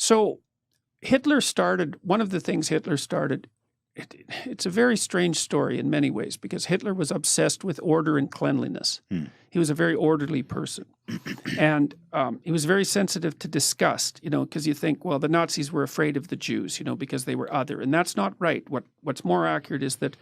So Hitler started, one of the things Hitler started, it's a very strange story in many ways because Hitler was obsessed with order and cleanliness. He was a very orderly person. And he was very sensitive to disgust, because you think, well, the Nazis were afraid of the Jews, because they were other. And that's not right. What's more accurate is that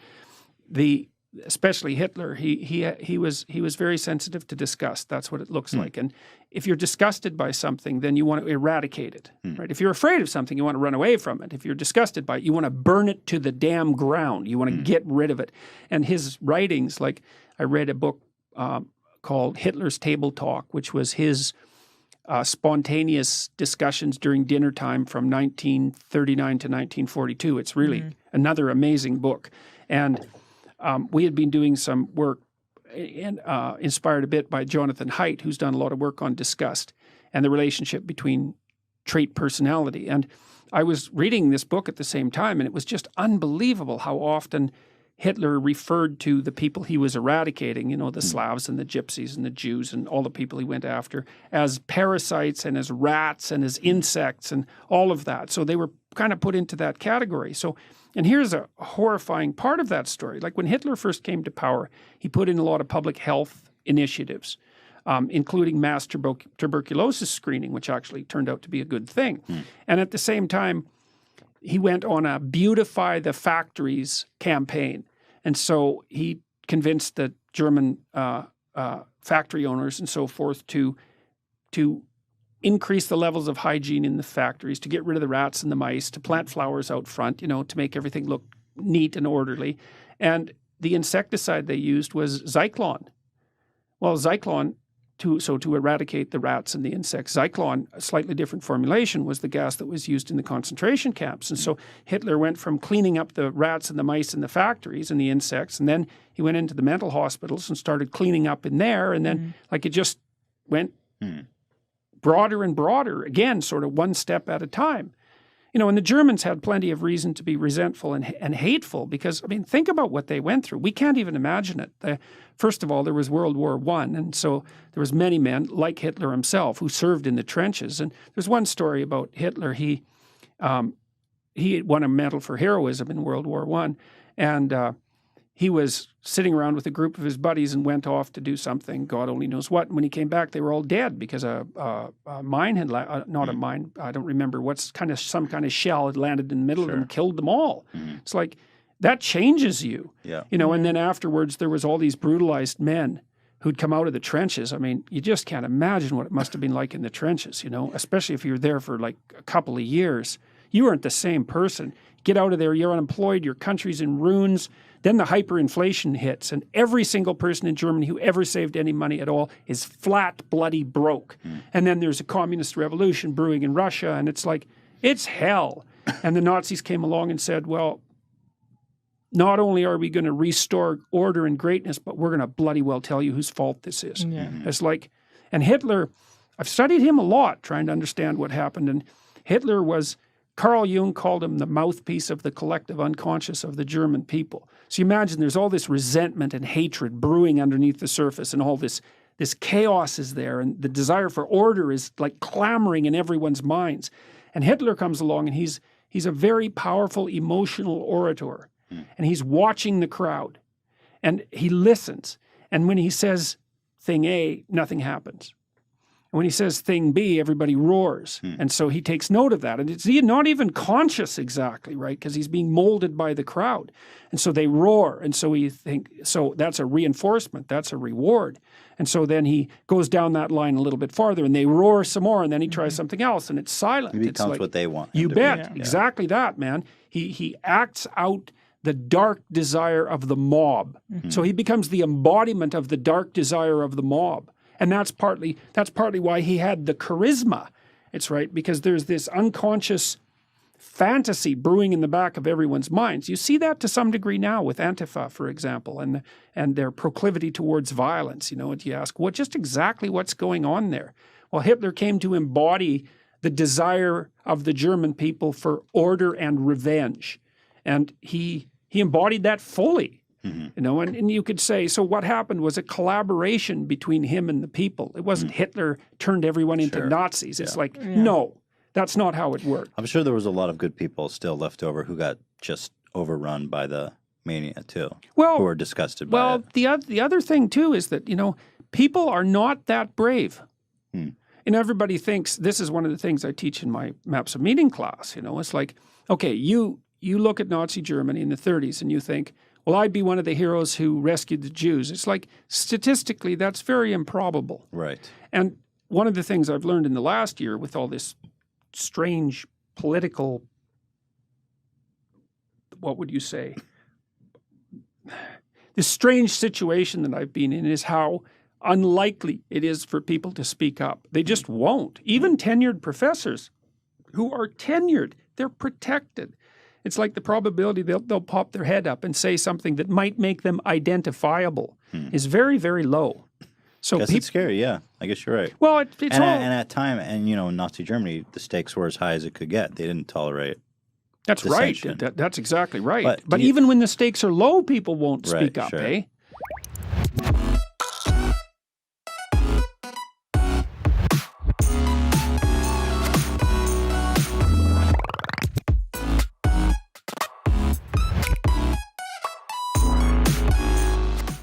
especially Hitler, he was very sensitive to disgust. That's what it looks like. And if you're disgusted by something, then you want to eradicate it, right? If you're afraid of something, you want to run away from it. If you're disgusted by it, you want to burn it to the damn ground. You want to get rid of it. And his writings, like I read a book called Hitler's Table Talk, which was his spontaneous discussions during dinner time from 1939 to 1942. It's really another amazing book. And we had been doing some work inspired a bit by Jonathan Haidt, who's done a lot of work on disgust and the relationship between trait personality. And I was reading this book at the same time, and it was just unbelievable how often Hitler referred to the people he was eradicating, the Slavs and the Gypsies and the Jews and all the people he went after, as parasites and as rats and as insects and all of that. So they were kind of put into that category. And here's a horrifying part of that story. Like when Hitler first came to power, he put in a lot of public health initiatives, including mass tuberculosis screening, which actually turned out to be a good thing. And at the same time, he went on a beautify the factories campaign. And so he convinced the German factory owners and so forth to increase the levels of hygiene in the factories, to get rid of the rats and the mice, to plant flowers out front, to make everything look neat and orderly. And the insecticide they used was Zyklon. Well, Zyklon, to eradicate the rats and the insects, Zyklon, a slightly different formulation, was the gas that was used in the concentration camps. And so Hitler went from cleaning up the rats and the mice in the factories and the insects, and then he went into the mental hospitals and started cleaning up in there. And then it just went broader and broader, again, sort of one step at a time. And the Germans had plenty of reason to be resentful and hateful because, think about what they went through. We can't even imagine it. First of all, there was World War I, and so there was many men, like Hitler himself, who served in the trenches. And there's one story about Hitler. He won a medal for heroism in World War I, and he was sitting around with a group of his buddies and went off to do something, God only knows what. And when he came back, they were all dead because a mine had, not a mine, I don't remember, some kind of shell had landed in the middle of them, killed them all. It's like, that changes you. And then afterwards, there was all these brutalized men who'd come out of the trenches. You just can't imagine what it must have been like in the trenches, especially if you were there for like a couple of years. You weren't the same person. Get out of there, you're unemployed, your country's in ruins. Then the hyperinflation hits, and every single person in Germany who ever saved any money at all is flat, bloody broke. And then there's a communist revolution brewing in Russia, and it's like, it's hell. And the Nazis came along and said, well, not only are we going to restore order and greatness, but we're going to bloody well tell you whose fault this is. It's like, and Hitler, I've studied him a lot trying to understand what happened, and Hitler was, Carl Jung called him the mouthpiece of the collective unconscious of the German people. So you imagine there's all this resentment and hatred brewing underneath the surface, and all this chaos is there, and the desire for order is like clamoring in everyone's minds. And Hitler comes along, and he's a very powerful emotional orator, and he's watching the crowd, and he listens. And when he says thing A, nothing happens. And when he says thing B, everybody roars. And so he takes note of that. And it's not even conscious exactly, right? Because he's being molded by the crowd. And so they roar. And so so that's a reinforcement. That's a reward. And so then he goes down that line a little bit farther, and they roar some more, and then he tries something else, and it's silent. He becomes what they want. You bet. Exactly that, man. He acts out the dark desire of the mob. So he becomes the embodiment of the dark desire of the mob. And that's partly why he had the charisma. It's right, because there's this unconscious fantasy brewing in the back of everyone's minds. You see that to some degree now with Antifa, for example, and their proclivity towards violence. And you ask, just exactly what's going on there? Well, Hitler came to embody the desire of the German people for order and revenge. And he embodied that fully. And you could say, so what happened was a collaboration between him and the people. It wasn't Hitler turned everyone into Nazis. It's like, no, That's not how it worked. I'm sure there was a lot of good people still left over who got just overrun by the mania too. Well, who were disgusted by it. The other thing too is that, people are not that brave. And everybody thinks, this is one of the things I teach in my Maps of Meaning class, it's like, okay, you look at Nazi Germany in the 30s and you think, well, I'd be one of the heroes who rescued the Jews. It's like, statistically, that's very improbable. Right. And one of the things I've learned in the last year with all this strange political, what would you say? This strange situation that I've been in is how unlikely it is for people to speak up. They just won't. Even tenured professors who are tenured, they're protected. It's like the probability they'll pop their head up and say something that might make them identifiable is very, very low. So it's scary, yeah. I guess you're right. Well, it's and at time, in Nazi Germany, the stakes were as high as it could get. They didn't tolerate That's dissension. right. That's exactly right. But even when the stakes are low, people won't speak up, sure. eh?